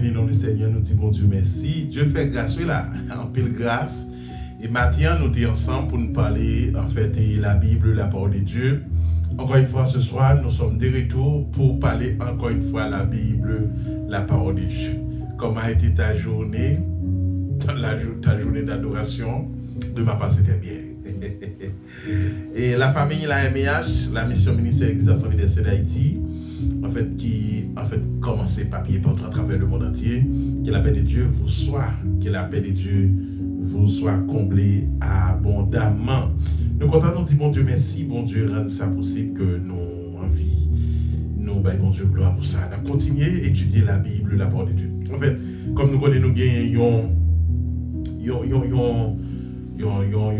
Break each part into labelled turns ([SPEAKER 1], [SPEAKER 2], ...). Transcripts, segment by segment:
[SPEAKER 1] béni le nom du Seigneur, nous disons bon Dieu merci. Dieu fait grâce, oui là, en pile grâce. Et maintenant, nous sommes ensemble pour nous parler, en fait, de la Bible, la parole de Dieu. Encore une fois, ce soir, nous sommes de retour pour parler encore une fois la Bible, la parole de Dieu. Comment a été ta journée, ta journée d'adoration? Demain passé très bien. Et la famille, la MH, la mission ministère d'Exercice des d'Haïti, en fait, qui commence papier partout à travers le monde entier. Que la paix de Dieu vous soit, que la paix de Dieu vous soit comblée abondamment. Nous comptons nous dire bon Dieu merci, bon Dieu rende ça possible que nous en vie, nous bon Dieu gloire pour ça. On a continué à étudier la Bible, la parole de Dieu. En fait, comme nous connaissons, nous gagnons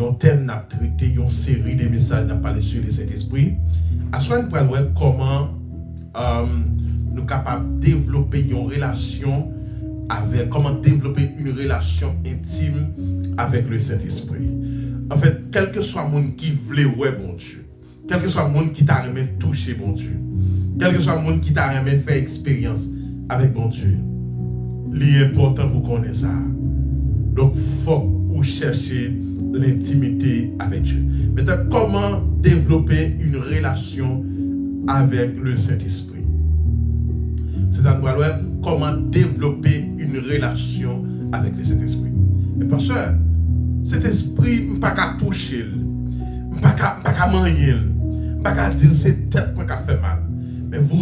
[SPEAKER 1] un thème n'a traité, une série de messages n'a parlé sur le Saint-Esprit. À ce moment nous allons voir comment nous sommes capables de développer une relation avec, comment développer une relation intime avec le Saint-Esprit. En fait, quel que soit le monde qui voulait ouais bon Dieu, quel que soit le monde qui t'a aimé toucher bon Dieu, quel que soit le monde qui t'a aimé faire expérience avec bon Dieu, l'important pour connaître ça. Donc, il faut ou chercher l'intimité avec Dieu. Maintenant, comment développer une relation avec le Saint-Esprit? C'est-à-dire, comment développer une relation avec le Saint-Esprit. Mais parce que cet esprit, je ne peux pas toucher, je ne peux pas manier, je ne peux pas dire que c'est tête qui fait mal. Mais vous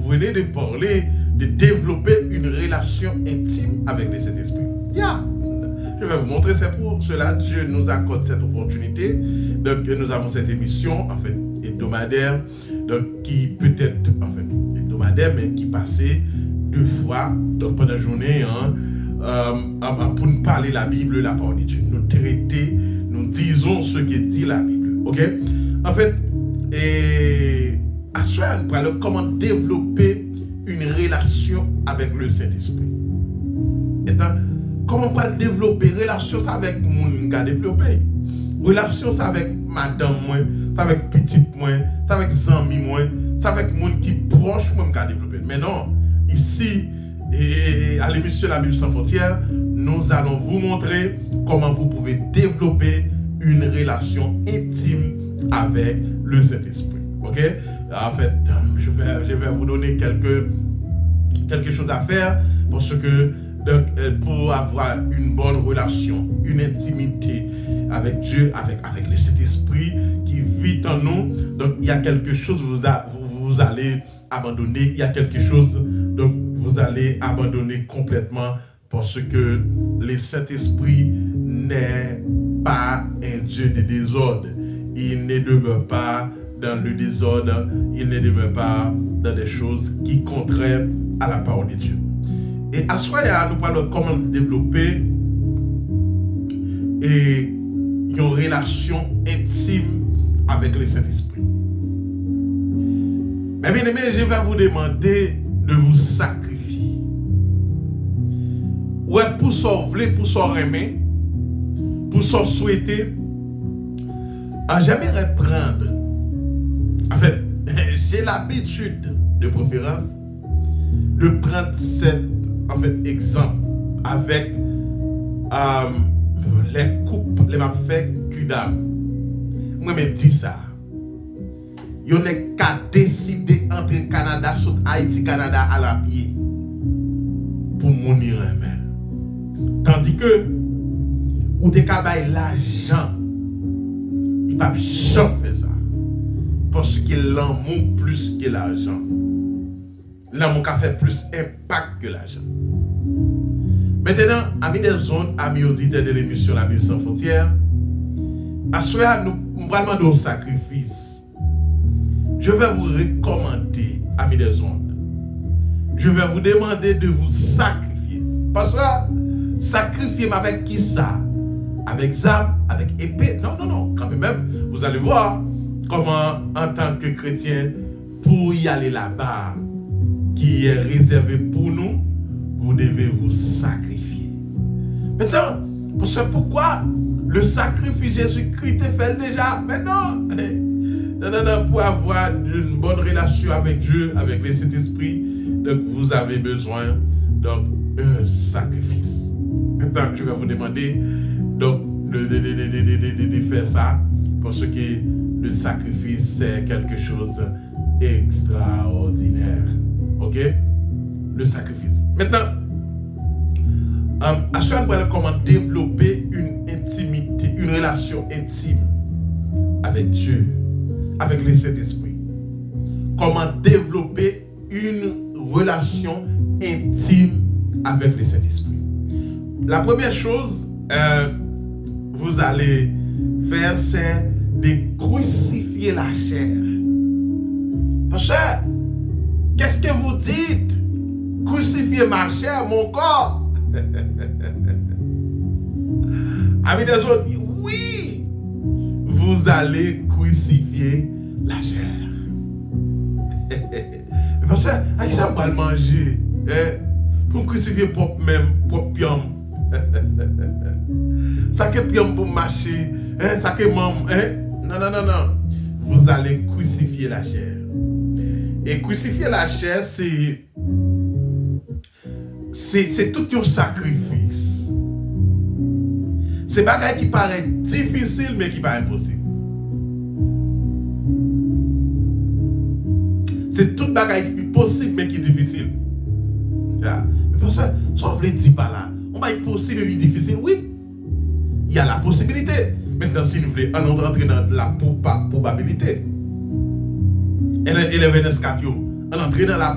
[SPEAKER 1] venez de parler de développer une relation intime avec le Saint-Esprit. Yeah. Je vais vous montrer, c'est pour cela que Dieu nous accorde cette opportunité. Donc, nous avons cette émission, en fait, hebdomadaire, donc, qui peut être, en fait, hebdomadaire, mais qui passait 2 fois donc, pendant la journée, pour nous parler la Bible, la parole de Dieu. Nous traiter, nous disons ce que dit la Bible. Ok? En fait, à ce moment, nous parlons comment développer une relation avec le Saint-Esprit. Comment pas développer relation avec moun qui a développé, relation avec madame moi, avec petite moi, avec zami moi, avec moun qui proche moi qui a développé. Mais non, ici à l'émission La Bible sans frontières, nous allons vous montrer comment vous pouvez développer une relation intime avec le Saint-Esprit. OK? En fait, je vais vous donner quelque chose à faire parce que donc, pour avoir une bonne relation, une intimité avec Dieu, avec le Saint-Esprit qui vit en nous, donc il y a quelque chose vous allez abandonner, il y a quelque chose donc vous allez abandonner complètement parce que le Saint-Esprit n'est pas un Dieu de désordre. Il ne demeure pas dans le désordre, il ne demeure pas dans des choses qui contraires à la parole de Dieu. Et à ce moment-là, nous parlons de comment développer une relation intime avec le Saint-Esprit. Mais bien aimé, je vais vous demander de vous sacrifier. Ouais, pour sauver, pour s'aimer, pour s'en souhaiter, j'aimerais prendre. En fait, j'ai l'habitude, de préférence, de prendre cette exemple avec les couples, les affaires Kudam. Moi, je me dis ça. Il y a qu'à décider entre Canada, sur Haïti, Canada à la pied pour mourir un main. Tandis que, ou des cas l'argent, il ne peut pas faire ça. Parce qu'il l'amour plus que l'argent. L'amour a fait plus impact que l'argent. Maintenant, amis des ondes, amis auditeurs de l'émission La Bible sans frontières, à ce moment, nous allons demander un sacrifice. Je vais vous recommander, amis des ondes, je vais vous demander de vous sacrifier. Parce que sacrifier avec qui ça? Avec zam, avec épée? Non. Quand même, vous allez voir comment, en tant que chrétien, pour y aller là-bas, qui est réservé pour nous, vous devez vous sacrifier. Maintenant, pourquoi le sacrifice Jésus-Christ est fait déjà? Mais non, pour avoir une bonne relation avec Dieu, avec le Saint-Esprit, donc vous avez besoin un sacrifice. Maintenant, je vais vous demander donc de faire ça parce que le sacrifice c'est quelque chose d'extraordinaire. Ok? Le sacrifice. Maintenant, à chaque fois, comment développer une intimité, une relation intime avec Dieu, avec le Saint-Esprit. Comment développer une relation intime avec le Saint-Esprit. La première chose, vous allez faire, c'est de crucifier la chair. Parce que, qu'est-ce que vous dites? Crucifier ma chair, mon corps. Amis des autres, oui, vous allez crucifier la chair. Mais parce que, à qui ça va le manger? Pour crucifier propre pion. Ça que pion pour marcher, ça que mam, non. Vous allez crucifier la chair. Et crucifier la chair, c'est tout un sacrifice. C'est pas quelque chose qui paraît difficile, mais qui paraît impossible. C'est tout bagage qui est possible, mais qui est difficile. Mais parce que, ça ne veut dire pas là. On va être possible et difficile, oui. Il y a la possibilité. Maintenant, si nous voulons entrer dans la probabilité, elle est venue on entre dans la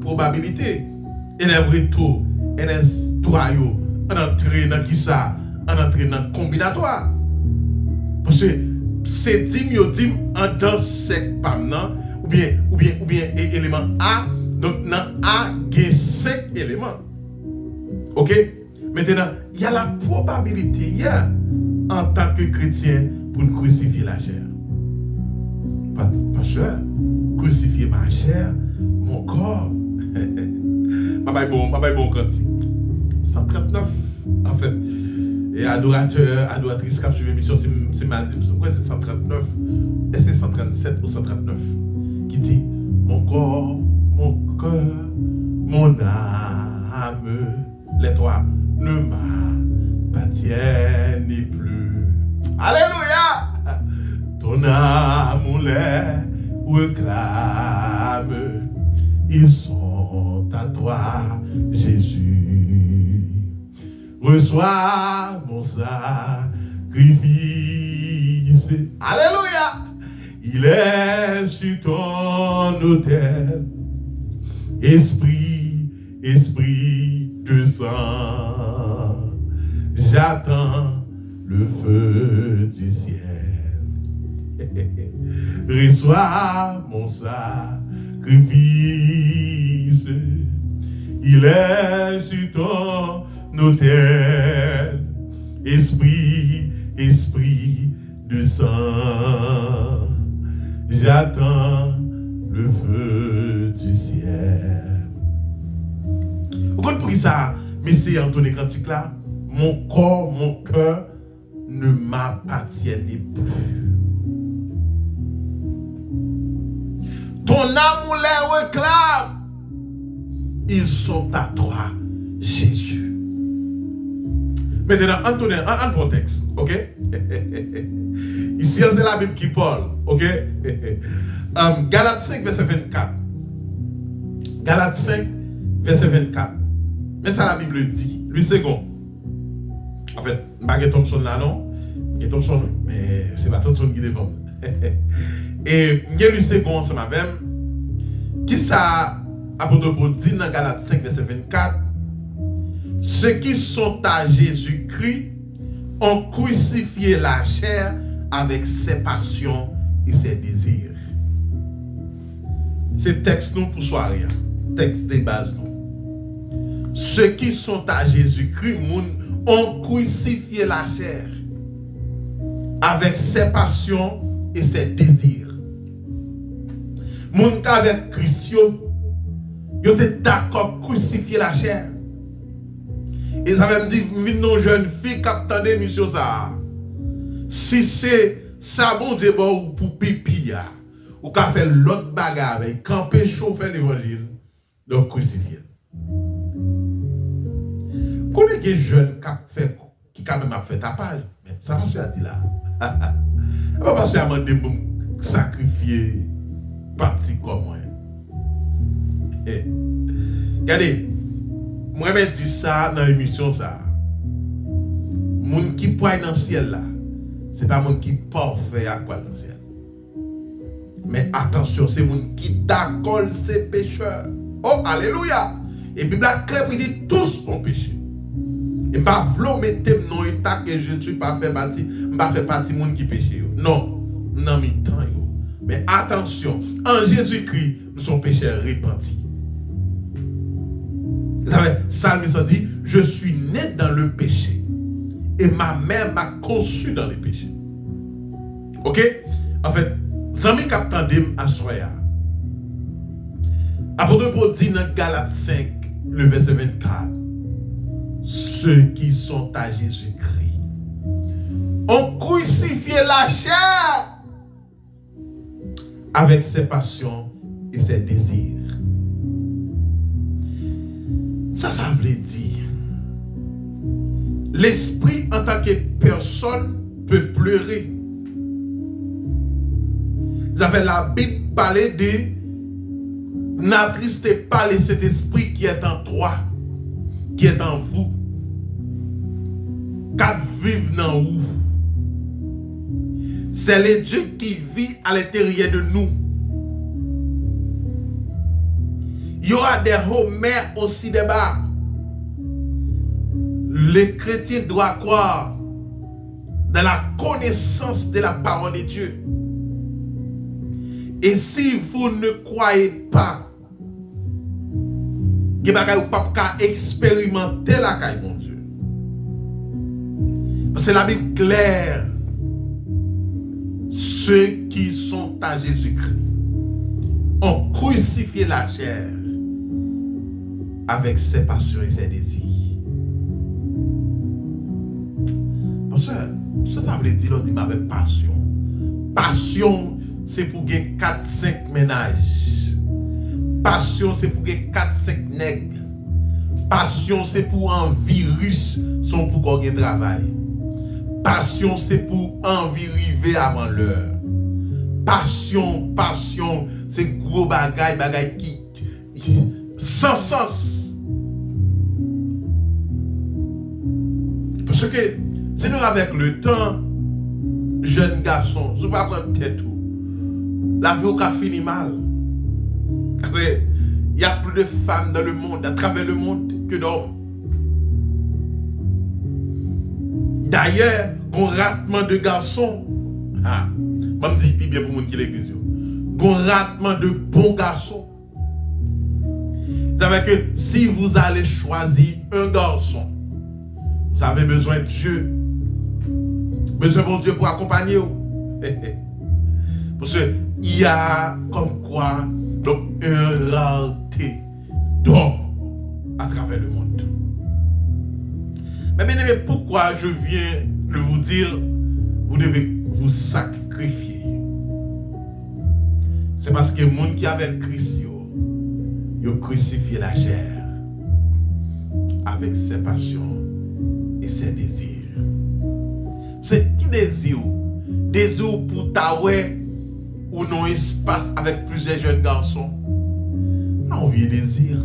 [SPEAKER 1] probabilité. Elle est vrai tout. Elle est toi, on entre dans qui ça? On entre dans le combinatoire. Parce que c'est dim en dans sec pam ou bien élément A. Donc dans A, il y a 5 éléments. Ok? Maintenant, il y a la probabilité en tant que chrétien pour nous crucifier la chair. Parce que crucifier ma chair, mon corps. Bye bon cantique. 139 en fait. Et adorateur, adoratrice qui a suivi l'émission, c'est mardi, c'est 139. Est-ce que c'est 137 ou 139 qui dit mon corps, mon cœur, mon âme, les trois ne m'appartiennent plus. Alléluia! Ton âme les réclame. Ils sont à toi, Jésus. Reçois mon sacrifice. Alléluia! Il est sur ton autel. Esprit de sang. J'attends le feu du ciel. Reçois mon sacrifice. Il est sur ton autel. Esprit de sang. J'attends le feu du ciel. Vous comprenez pour qui ça, Messie Anthony Cantique là? Mon corps, mon cœur ne m'appartiennent plus. Ton amour les réclame. Ils sont à toi, Jésus. Maintenant, Anthony, en contexte, ok? Ici, c'est la Bible qui parle, ok? Galates 5, verset 24. Galates 5, verset 24. Mais ça, la Bible dit. Lui, second. En fait, pas Thompson là, non? Thompson, mais c'est pas Thompson qui défend. Et lui, second, c'est ma même. Qui ça, apôtre Paul dit dans Galates 5, verset 24? Ceux qui sont à Jésus-Christ ont crucifié la chair avec ses passions et ses désirs. C'est texte non pour soi rien. Texte de base non. Ceux qui sont à Jésus-Christ ont crucifié la chair avec ses passions et ses désirs. Moun avec Christ, ils étaient d'accord crucifier la chair. Et ça même dit, nos jeunes filles qui attendent l'émission ça. Si c'est ça, bon Dieu, bon, pour pipi, ou qu'à faire l'autre bagarre avec camper chauffer l'évangile, donc crucifier. Connais des jeunes qui quand même a fait tapage. Mais ça va se faire dit là. On va se faire demander pour sacrifier parti comme moi. Regardez, moi je dis ça dans l'émission ça. Moun qui pointe dans le ciel là, c'est pas moun qui parfait à quoi dans le ciel. Mais attention, c'est moun qui d'accord ses pécheurs. Oh, alléluia! Et Bible a clair pour dire tous ont péché. Et pas vouloir mettre dans état que je ne suis pas fait partie, pas fait partie moun qui péché. Non, non mi temps yo. Mais attention, en Jésus-Christ, nous sommes pécheurs repentis. Vous savez, Psalmiste dit, je suis né dans le péché. Et ma mère m'a conçu dans le péché. Ok? En fait, Zami Kaptandem à Soya. Apôtre Paul dit dans Galates 5, le verset 24, ceux qui sont à Jésus-Christ ont crucifié la chair avec ses passions et ses désirs. Ça veut dire l'esprit en tant que personne peut pleurer. Vous avez la Bible parlé de n'attristez pas cet esprit qui est en toi, qui est en vous, car vive dans vous. C'est le Dieu qui vit à l'intérieur de nous. Il y aura des hauts, mais aussi des bas. Les chrétiens doivent croire dans la connaissance de la parole de Dieu. Et si vous ne croyez pas, vous ne pouvez pas expérimenter la caille, mon Dieu. Parce que la Bible claire, ceux qui sont à Jésus-Christ ont crucifié la chair avec ses passions et ses désirs. Parce que ça veut dire, on dit avec passion. Passion, c'est pour gagner 4-5 ménages. Passion, c'est pour gagner 4-5 nègres. Passion, c'est pour envie riche, sans pour qu'on ait travail. Passion, c'est pour envie arriver avant l'heure. Passion, c'est gros bagaille qui sans sens. Parce que, c'est nous avec le temps, jeunes garçons, je ne vais pas prendre tête tout. La vie a fini mal. Il y a plus de femmes dans le monde, à travers le monde, que d'hommes. D'ailleurs, un ratement de garçons, je me dis bien pour les gens qui l'église. Un ratement de bons garçons. Vous savez que si vous allez choisir un garçon, vous avez besoin de Dieu. Besoin de Dieu pour accompagner vous. Parce qu'il y a comme quoi donc, une rareté d'hommes à travers le monde. Mais bien aimé, pourquoi je viens de vous dire, vous devez vous sacrifier? C'est parce que les gens qui avec Christ, ils ont crucifié la chair avec ses passions et ses désirs. C'est qui désir? Désir pour taouer ou non espace avec plusieurs jeunes garçons? Envie et désir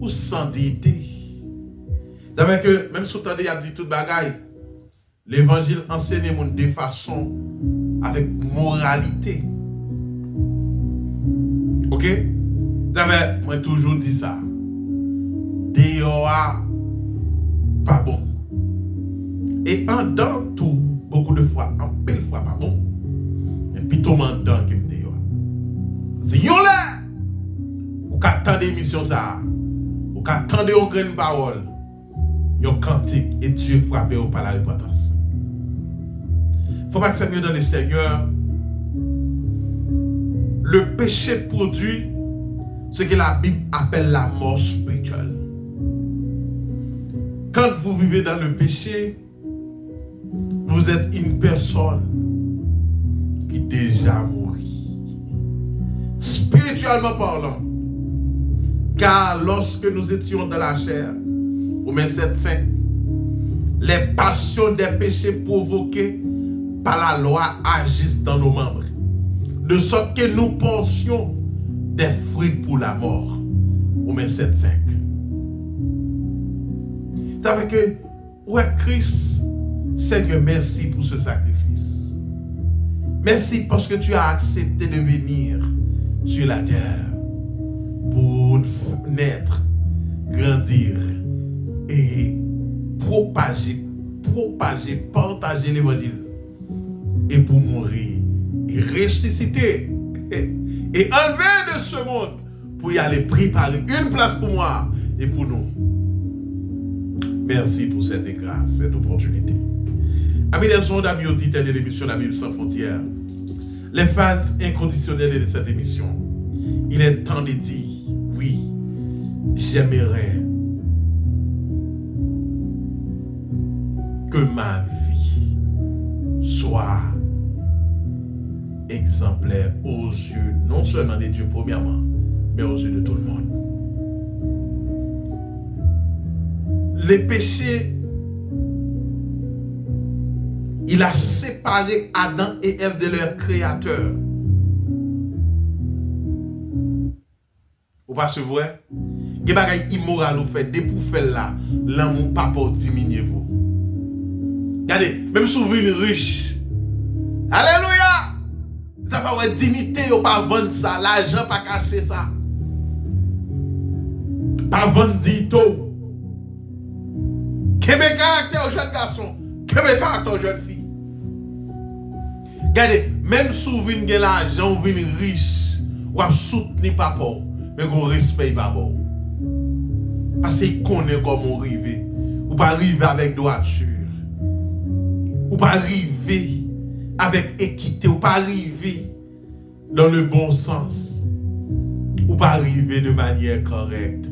[SPEAKER 1] ou sans dignité. Vous savez que même si vous entendez, il a dit toute bagaille, l'évangile enseigne de façon avec moralité. Ok? Vous savez, moi toujours dit ça. Dehors pas bon. Et en dedans tout, beaucoup de fois, en belle fois pas bon. Et puis tout le monde dedans qui me dit. C'est yon là! Ou qu'attendre l'émission ça. Ou qu'attendre une grande parole. Yon cantique et Dieu frappé par la repentance. Faut pas que ça mieux dans le Seigneur. Le péché produit ce que la Bible appelle la mort spirituelle. Quand vous vivez dans le péché, vous êtes une personne qui déjà mourit. Spirituellement parlant. Car lorsque nous étions dans la chair, Romains 7:5. Les passions des péchés provoqués par la loi agissent dans nos membres, de sorte que nous portions des fruits pour la mort. Romains 7:5. Ça veut dire que, ouais, Christ, Seigneur, merci pour ce sacrifice. Merci parce que tu as accepté de venir sur la terre pour naître, grandir et propager, partager l'évangile et pour mourir et ressusciter et enlever de ce monde pour y aller préparer une place pour moi et pour nous. Merci pour cette grâce, cette opportunité. Amis les ondes, amis auditeurs de l'émission La Bible sans frontières, les fans inconditionnels de cette émission, il est temps de dire, oui, j'aimerais que ma vie soit exemplaire aux yeux, non seulement de Dieu premièrement, mais aux yeux de tout le monde. Les péchés, il a séparé Adam et Ève de leur créateur. Ou pas c'est vrai? Il y a des choses immorales ou fait, dès pour faire là, l'amour pas pour diminuer vous. Regardez, même si vous venez riche, alléluia! Ça va avoir dignité, ou pas vendre ça, l'argent pas cacher ça. Pas vendre dito. Québec caractère aux jeunes garçons, Québec caractère aux jeunes filles. Regardez, même si vous venez l'argent, vous venez riche, vous avez soutenu papa, mais vous respectez papa. Parce qu'il connaît comment arriver. Vous pas arriver avec droiture. Vous pas arriver avec équité. Vous pas arriver dans le bon sens. Vous pas arriver de manière correcte.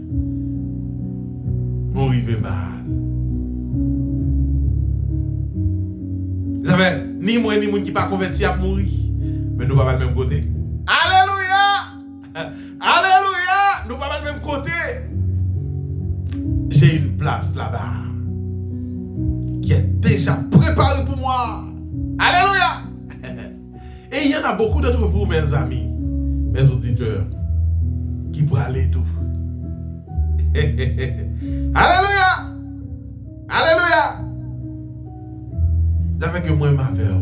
[SPEAKER 1] Vous arrivez mal. Vous savez, ni moi ni moun qui pas converti à mourir. Mais nous pas le même côté. Alléluia! Alléluia! Nous pas le même côté. J'ai une place là-bas qui est déjà préparée pour moi. Alléluia! Et il y en a beaucoup d'entre vous, mes amis, mes auditeurs, qui pourraient aller tout. Alléluia! Alléluia! Ça fait que moi et ma mère,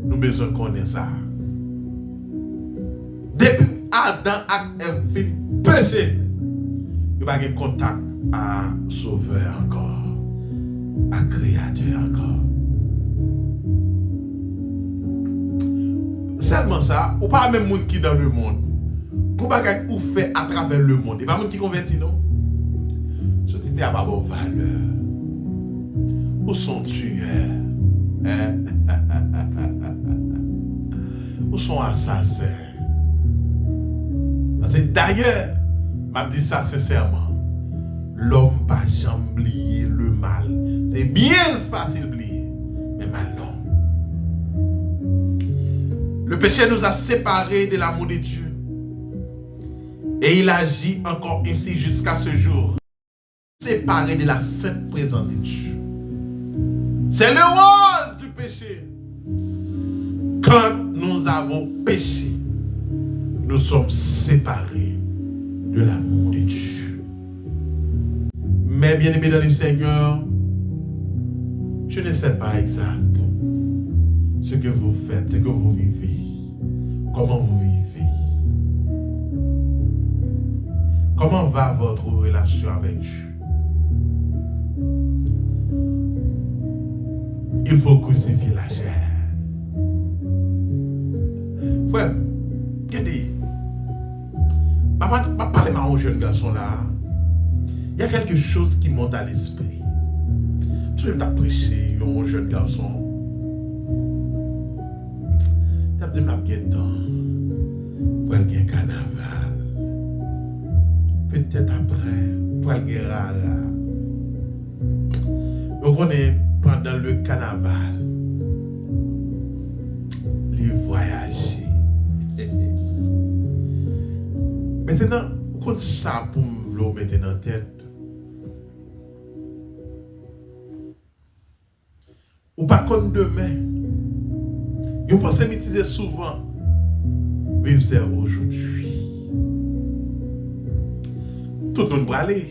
[SPEAKER 1] nous besoin de connaître ça. Depuis Adam et Ève fin péché, il n'y a pas de contact à Sauveur encore, à Créateur encore. Seulement ça, ou pas même monde qui dans le monde. Tout bagage ou fait à travers le monde. Et pas monde qui convertit non. Société a pas bonne valeur. Où sont tueurs? Hein? Où sont assassins? Parce que d'ailleurs, m'a dit ça sincèrement. L'homme pas jamais oublier le mal. C'est bien facile d'oublier, mais mal non. Le péché nous a séparés de l'amour de Dieu. Et il agit encore ainsi jusqu'à ce jour. Séparés de la sainte présence de Dieu. C'est le rôle du péché. Quand nous avons péché, nous sommes séparés de l'amour de Dieu. Mais bien aimé dans le Seigneur, je ne sais pas exact ce que vous faites, ce que vous vivez, comment vous vivez. Comment va votre relation avec Dieu? Il faut crucifier la chair. Frère, regardez, je vais parler à un jeune garçon là. Il y a quelque chose qui monte à l'esprit. Tu veux prêcher un jeune garçon. Tu as dit que tu as temps pour aller au carnaval. Peut-être après, pour aller au rara. Donc on est pendant le carnaval. Les voyager. Maintenant, quand ça pour me mettre dans la tête, Ou pas comme demain. Vous pensez m'utiliser souvent. Vivre c'est aujourd'hui. Tout le monde va aller.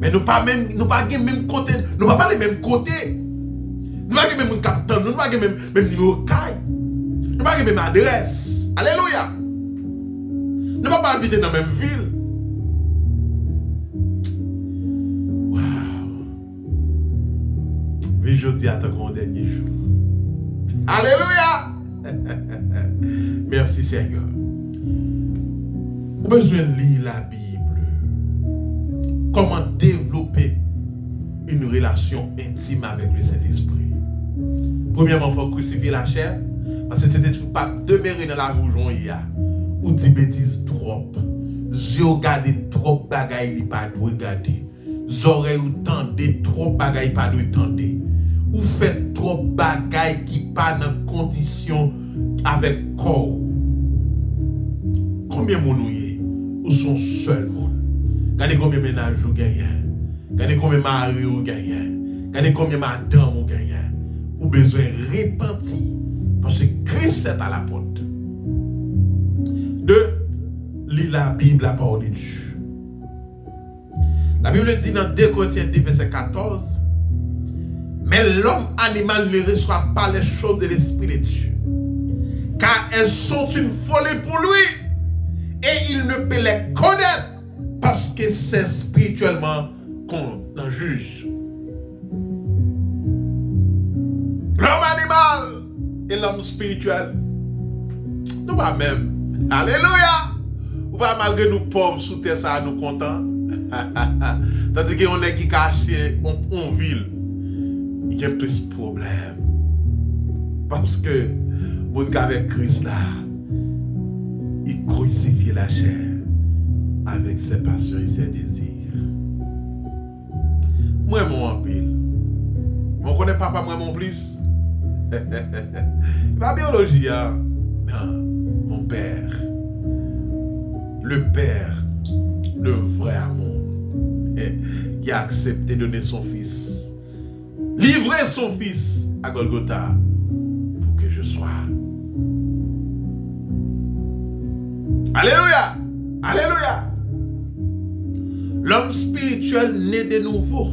[SPEAKER 1] Mais nous pas même côté, nous pas les mêmes côtés. Nous pas les mêmes capitale, nous pas les même numéro de caille. Nous pas les même adresse. Alléluia. Nous pas habiter dans la même ville. Waouh. Mais je dis attends mon dernier jour. Alléluia. Merci Seigneur. Vous avez besoin de lire la Bible. Comment développer une relation intime avec le Saint-Esprit. Premièrement, il faut crucifier la chair. Parce que le Saint-Esprit ne peut pas demeurer dans la bougeon. Ou dit bêtises trop. Yeux regardent trop bagaille, il pas de regarder. Oreilles ou tendez trop bagaille, pas de tendre. Ou faites trop bagaille qui pas dans condition avec corps. Combien de monde ou sont seuls monde? Regardez combien de ménages vous gagnez. Regardez combien de maris vous gagnez. Regardez combien de madames vous gagnez. Vous avez besoin de repentir. Parce que Christ est à la porte. 2. Lis la Bible, la parole de Dieu. La Bible dit dans 2 Corinthiens 10, verset 14. Mais l'homme animal ne reçoit pas les choses de l'Esprit de Dieu. Car elles sont une folie pour lui. Et il ne peut les connaître. Parce que c'est spirituellement qu'on en juge. L'homme animal et l'homme spirituel. Nous pas même. Alléluia. Ou pas malgré nous pauvres sous terre, ça nous contents. Tandis qu'on est qui caché en ville. Il y a plus de problèmes. Parce que, mon gars avec Christ là, il crucifie la chair avec ses passions et ses désirs. Moi, mon pile. Moi, je connais papa, moi, mon plus. Ma biologie, hein? Non, mon père. Le père, le vrai amour, qui a accepté de donner son fils. Livrer son fils à Golgotha pour que je sois. Alléluia! Alléluia! L'homme spirituel né de nouveau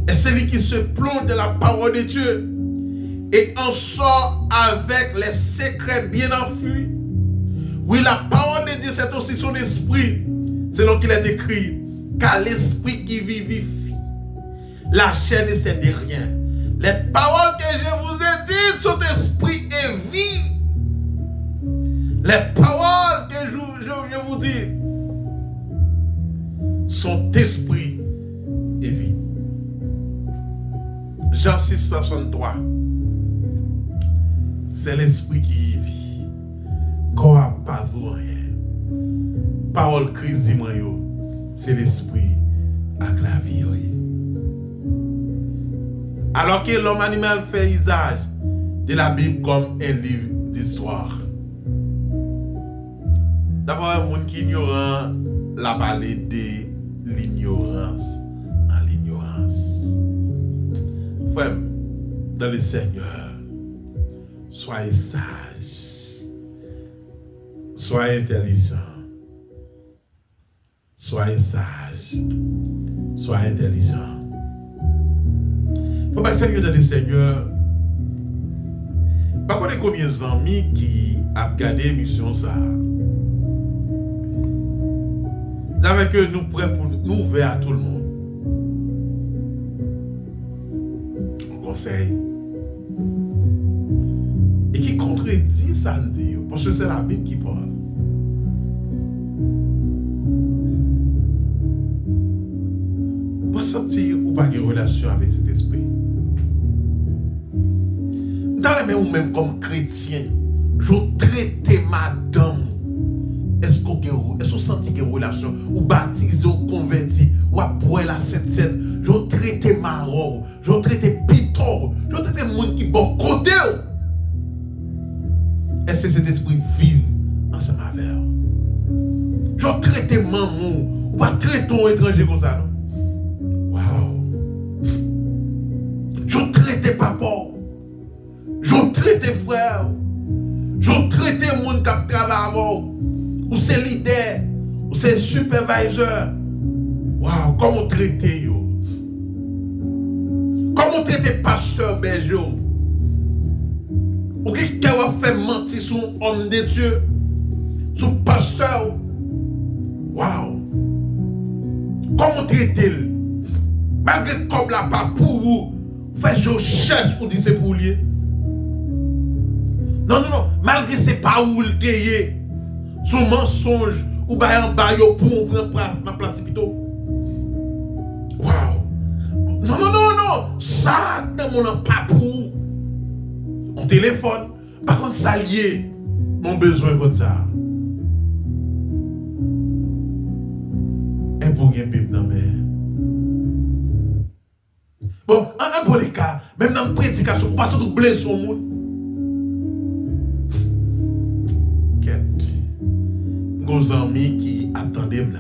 [SPEAKER 1] est celui qui se plonge dans la parole de Dieu et en sort avec les secrets bien enfuis. Oui, la parole de Dieu, c'est aussi son esprit, selon qu'il est écrit, car l'esprit qui vivifie, la chair ne sait de rien. Les paroles que je vous ai dites sont esprit et vie. Les paroles que je vous dis sont esprit et vie. Jean 6, 63. C'est l'esprit qui vit. Corps n'a pas vu rien. Parole crise yo, c'est l'esprit avec la vie. Alors que l'homme animal fait usage de la Bible comme un livre d'histoire. D'abord, un monde qui ignorant la parler de l'ignorance en l'ignorance. Frère, dans le Seigneur, soyez sages, soyez intelligents, soyez sages, soyez intelligents. Faut pas sérieux dans le Seigneur. Par contre, combien d'amis qui a regardé l'émission ça? Avec que nous prêts pour nous ouvrir à tout le monde. On conseille. Et qui contredit ça, parce que c'est la Bible qui parle. Pas sentir ou pas de relation avec cet esprit. Dans les ou même comme chrétien, je traite madame. Est-ce que vous sentez une relation, ou baptisé, ou converti, ou après la Sainte-Seine, je traite marron, je traite pitor, je traite les gens qui bon côté. Est-ce que cet esprit vive ensemble avec vous? Je traite maman, ou pas traite un étranger comme ça, non? Waouh! Je traite papa. Je traite frère. Je traite les gens qui travaillent avec vous. Ou c'est leader. Ou c'est superviseur. Waouh, comment traiter yo? Comment traiter pasteur berger? Ou qui va faire mentir sur un homme de Dieu? Sur pasteur? Waouh! Comment traiter-le? Malgré comme la pas pour vous, faites je cherche pour dire c'est pour lui. Non, malgré c'est pas où le payer. Son mensonge, ou bien en bas pour prendre ma place plutôt. Waouh! Non, ça, dans mon pas pour. On téléphone, par contre, ça lié. Mon besoin comme ça. Et pour gagner Bible dans mes. Bon, un bon les cas, même dans la prédication, on passe tout blé sur le monde. Quête. Nos amis qui attendaient là.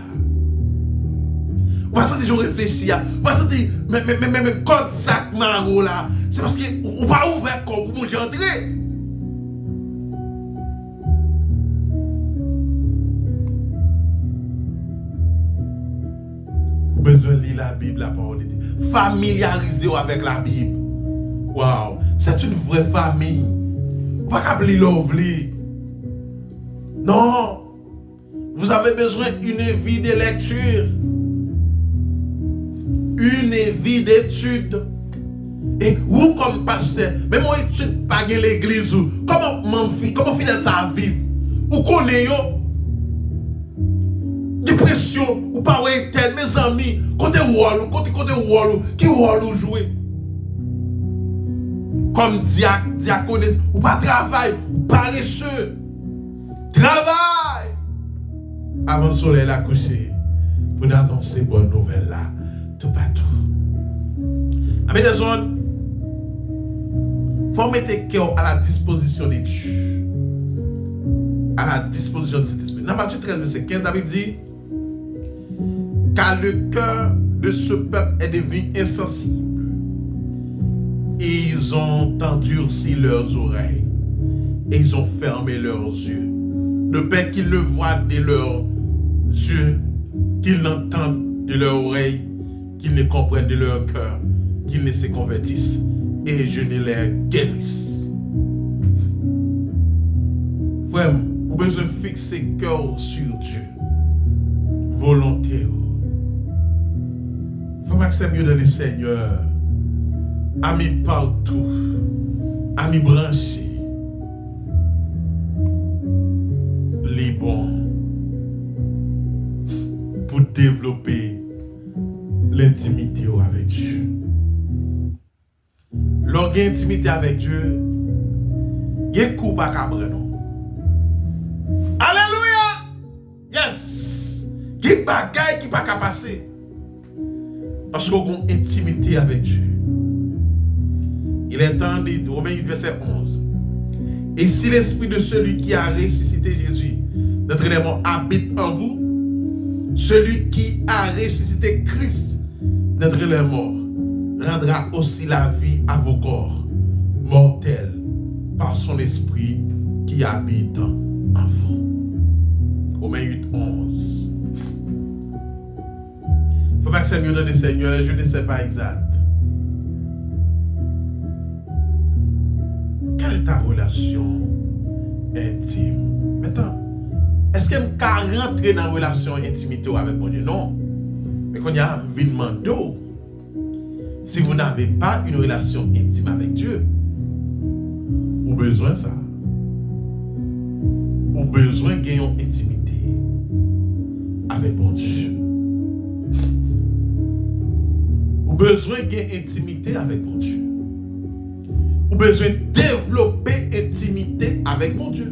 [SPEAKER 1] On va sentir, je réfléchis, on va sentir, même quand sac maro là, c'est parce qu'on va ouvrir comme pour moi entrer. Besoin de lire la Bible, la parole de Dieu. Familiarisez-vous avec la Bible. Waouh, c'est une vraie famille. Vous ne pouvez pas lire l'ovli. Non, vous avez besoin d'une vie de lecture, une vie d'étude. Et vous, comme pasteur, même moi, étude pas l'église, comment fidèle ça vivre? Vous connaissez? Dépression, ou pas interne, mes amis, côté Wallou, qui Wallou jouer? Comme diaconesse, ou pas travail, ou paresseux. Travail! Avant le soleil à coucher, pour annoncer bonne nouvelle là, tout partout. Amis des zones, il faut mettre le cœur à la disposition de Dieu. À la disposition de cet esprit. Dans Matthieu 13, verset 15, la Bible dit: car le cœur de ce peuple est devenu insensible. Et ils ont endurci leurs oreilles. Et ils ont fermé leurs yeux. De peur qu'ils ne voient de leurs yeux, qu'ils n'entendent de leurs oreilles, qu'ils ne comprennent de leur cœur, qu'ils ne se convertissent. Et je ne les guérisse. Frère, vous avez besoin de fixer le cœur sur Dieu. Volontaire. Il faut que mieux dans le Seigneur. Amis partout. Amis branchés. Les bons. Pour développer l'intimité avec Dieu. Lorsqu'il y a intimité avec Dieu, il y a un coup à cabre, non? Alléluia! Yes! Il y a des bagailles qui ne peuvent pas passer. Parce qu'on a une intimité avec Dieu. Il est temps de Romains 8, verset 11. Et si l'esprit de celui qui a ressuscité Jésus d'entre les morts habite en vous, celui qui a ressuscité Christ d'entre les morts rendra aussi la vie à vos corps mortels par son esprit qui habite en vous. Romains 8, 11. Il faut que c'est mieux dans le Seigneur, je ne sais pas exact. Quelle est ta relation intime? Maintenant, est-ce que je peux rentrer dans la relation intimité avec mon Dieu? Non. Mais quand il y a un vinement d'eau, si vous n'avez pas une relation intime avec Dieu, vous avez besoin de ça. Vous avez besoin de gagner une intimité avec mon Dieu. Vous avez besoin de gagner une intimité avec mon Dieu. Vous avez besoin de développer intimité avec mon Dieu.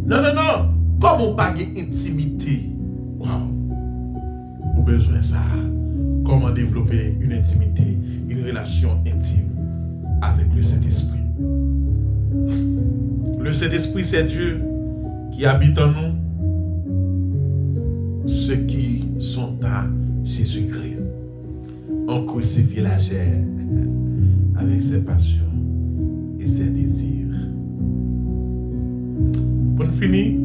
[SPEAKER 1] Non. Comment pas gagner intimité? Wow. Vous avez besoin de ça. Comment développer une intimité, une relation intime avec le Saint-Esprit. Le Saint-Esprit, c'est Dieu qui habite en nous, ceux qui sont à Jésus-Christ. on crucifie la chair avec ses passions et ses désirs. Pour finir,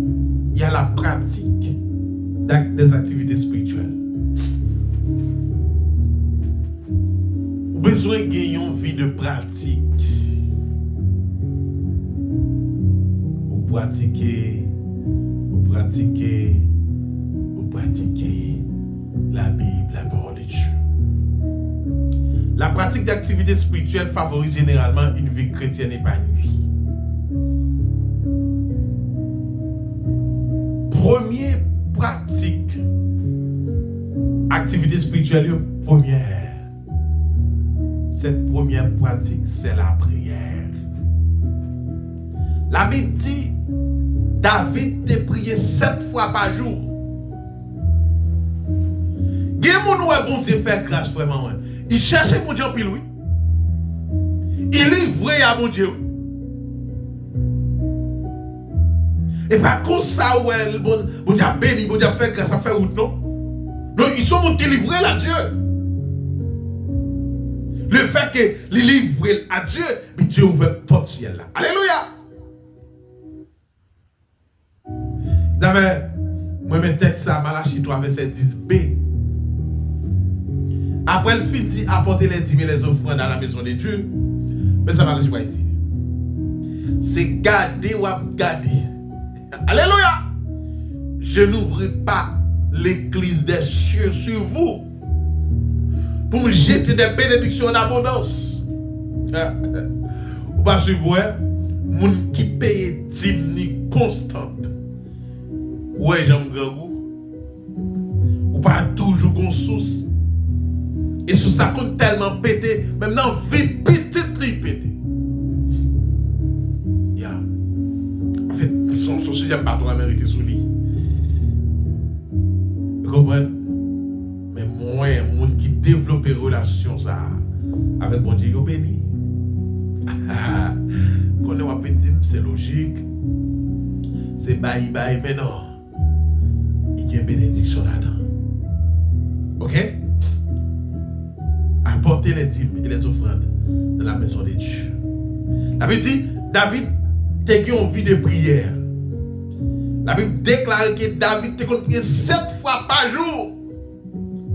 [SPEAKER 1] il y a la pratique des activités spirituelles. Vous avez besoin de gagner une vie de pratique. Vous pratiquez la Bible, la parole de Dieu. La pratique d'activités spirituelles favorise généralement une vie chrétienne épanouie. Première pratique, activité spirituelle, première. Cette première pratique, c'est la prière. La Bible dit, David te prié 7 fois par jour. Mon bon Dieu fait grâce vraiment. Il cherchait mon Dieu en pile, oui. Il livrait à mon Dieu. Et pas comme ça, ouais, bon Dieu a béni, bon Dieu a fait grâce, a fait route, non? Donc, ils sont montés livrer à Dieu. Le fait que les livrer à Dieu, mais Dieu ouvre porte ciel là. Alléluia! D'ailleurs, moi, mes textes, ça, Malachie 3, verset 10b. Après, le fils dit apporter les dîmes et les offrandes à la maison de Dieu. Mais ça va, je vais dire. C'est garder ou garder. Alléluia! Je n'ouvrirai pas l'église des cieux sur vous pour me jeter des bénédictions d'abondance. Ou pas sur vous, moun qui paye dîmes constante. Ouais, j'aime grand goût. Ou pas toujours qu'on source. Et sous ça compte tellement pété, même dans la vie petite, li pété. Yeah. En fait, son sujet pas trop à mériter sous lui. Vous comprenez? Mais moi, un monde qui développe une relation ça, avec mon Dieu, il est béni. Quand on va dire, c'est logique. C'est bye, mais non. Il y a une bénédiction là-dedans. Ok? Apporter les dîmes et les offrandes dans la maison de Dieu. La Bible dit, David a eu une vie de prière. La Bible déclare que David a prié 7 fois par jour.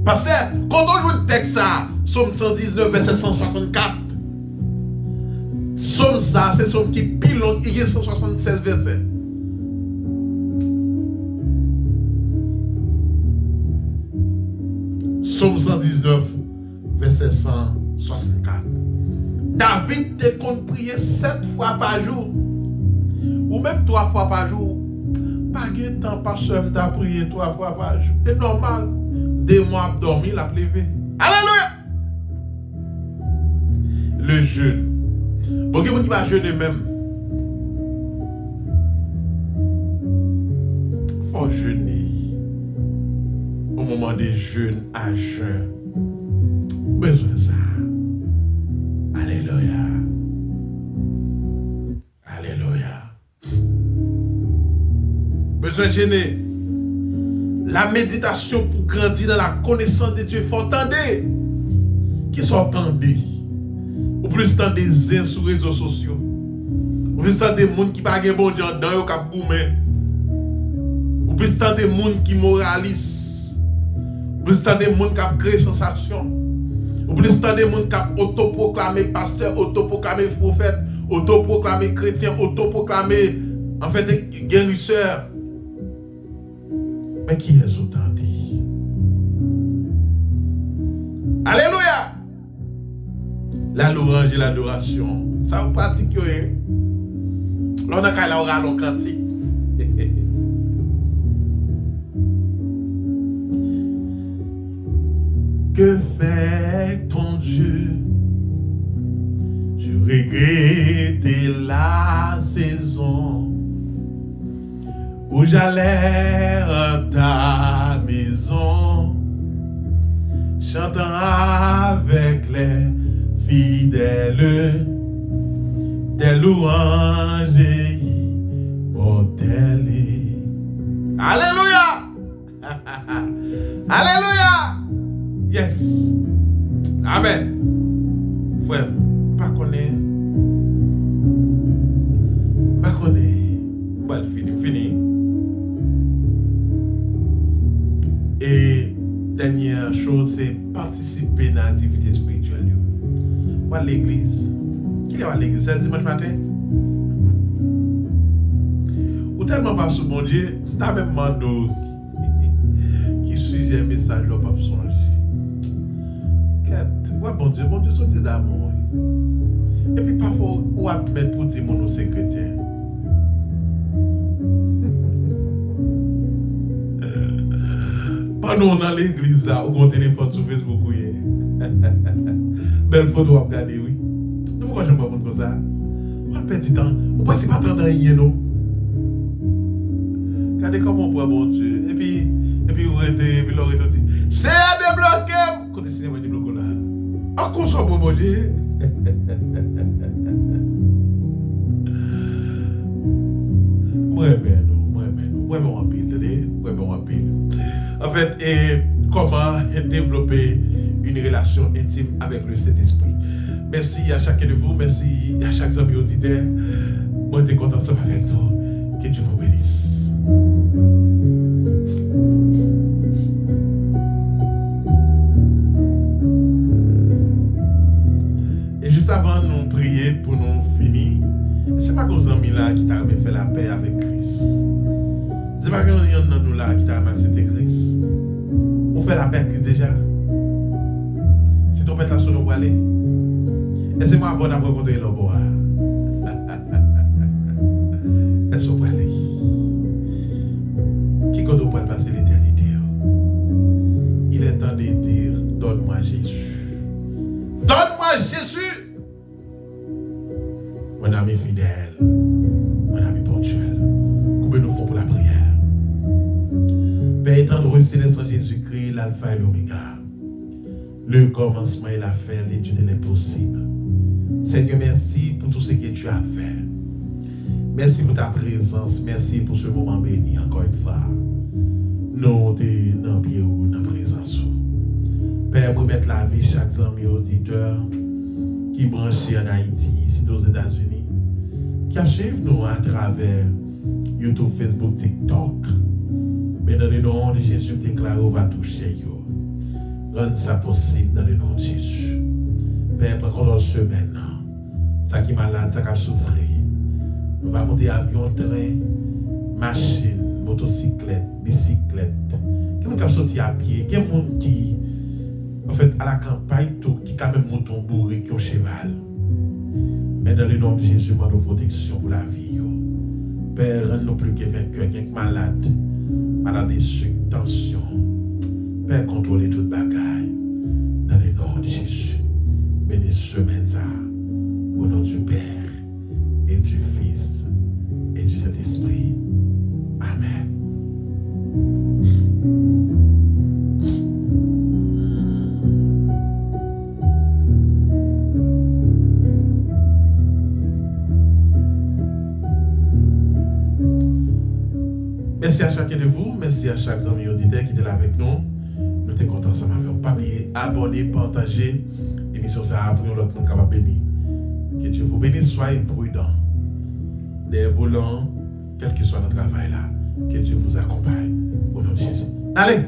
[SPEAKER 1] Parce que quand on joue le texte, Psaume 119, verset 164, Psaume ça, c'est Psaume qui est plus long, il y a 176 versets. Psaume 119, verset 164. David te compte prier 7 fois par jour. Ou même 3 fois par jour. Pas de temps, pas seul, tu as prié 3 fois par jour. C'est normal. 2 mois à dormir, la plevé. Alléluia! Le jeûne. Bon, il y a qui va jeûner même. Il faut jeûner. Au moment des jeûnes à jeûne. Besoin de ça. Alléluia. Alléluia. Besoin de gêner. La méditation pour grandir dans la connaissance de Dieu. Il faut entendre. Qui sont entendus. Ou plus tant des uns sur les réseaux sociaux. Ou plus tant des gens qui ne parlent pas bon Dieu dans le cap gourmet. Ou plus tant des gens qui moralisent. Ou plus tant des gens qui créent sensation. Ou plus tant des gens qui autoproclamé pasteur, autoproclamé prophète, autoproclamé chrétien, autoproclamé en fait guérisseur. Mais qui est autant dit? Alléluia! La louange et l'adoration. Ça vous pratique, hein? Là, on a qu'à la le cantique. Que fait ton Dieu? Je regrette la saison où j'allais à ta maison, chantant avec les fidèles, tes louanges immortelles. Alléluia! Alléluia! Yes! va le finir. Fini. Et dernière chose, c'est participer dans l'activité spirituelle. Ou à l'église. Qui est à l'église? C'est dimanche matin? Ou tellement pas sur mon Dieu, t'as même demandé qui sujet message là pas songer. Ouais, bon Dieu, c'est Dieu d'amour. Et puis parfois, ou à mettre pour dire mon c'est chrétien. Pendant dans l'église là, ou mon téléphone sur Facebook, oui. Belle photo à regarder, oui. Pourquoi je ne vois pas comme ça? On perd du temps. Ou pas c'est pas tant dans rien, non? Regardez comment on pourra bon Dieu. Et puis, vous êtes, et puis l'aurait dit, c'est à débloquer! Quand c'est à débloquer là. En consomme pour mon Dieu. Moi, en pile, en fait, comment développer une relation intime avec le Saint-Esprit. Merci à chacun de vous, merci à chaque ami auditeur. Moi, je suis content ensemble avec vous. Que Dieu vous bénisse. Et juste avant de nous prier pour nous finir, c'est pas nos amis là qui t'a fait la paix avec Christ. C'est pas que nous avons nous là qui t'a accepté Christ. On fait la paix avec Christ déjà. Si tu mets la sur nous pour aller. Et c'est moi avant d'avoir rencontré le bois. Est-ce qu'on peut aller? Qui compte au point passer l'éternité? Il est temps de dire, donne-moi Jésus. Donne-moi Jésus! Mon ami fidèle, mon ami ponctuel, combien nous font pour la prière? Père étendue céleste en Jésus-Christ, l'alpha et l'oméga, le commencement et la fin, l'étude de l'impossible. Seigneur, merci pour tout ce que tu as fait. Merci pour ta présence, merci pour ce moment béni, encore une fois. Nous sommes dans le pied ou dans la présence. Père, pour mettre la vie chaque ami auditeur qui branché en Haïti, ici aux États-Unis, qui achève nous à travers YouTube, Facebook, TikTok. Mais dans le nom de Jésus, déclare on va toucher. Rendre ça possible dans le nom de Jésus. Père, pendant ce semaine, ça qui est malade, ça qui a souffert. On va monter avion, train, machine, motocyclette, bicyclette. Quelqu'un qui a sorti à pied, quelqu'un qui, en fait, à la campagne, tout, qui a même monté un bourré, qui a un cheval. Mais dans le nom de Jésus, demande protection pour la vie. Père, rends-nous plus que vainqueurs, quelqu'un malade, malade de sucre, tension. Père, contrôlez toute bagaille. Dans le nom de Jésus. Bénis ce matin, au nom du Père, et du Fils, et du Saint-Esprit. Amen. Merci à chacun de vous, merci à chaque ami auditeur qui était là avec nous. Nous sommes contents ensemble avec vous. Pas oublier, abonner, partager. L'émission ça pour nous l'autre monde capable bénir. Que Dieu vous bénisse, soyez prudents. Des volants, quel que soit notre travail là. Que Dieu vous accompagne. Au nom de Jésus. Allez!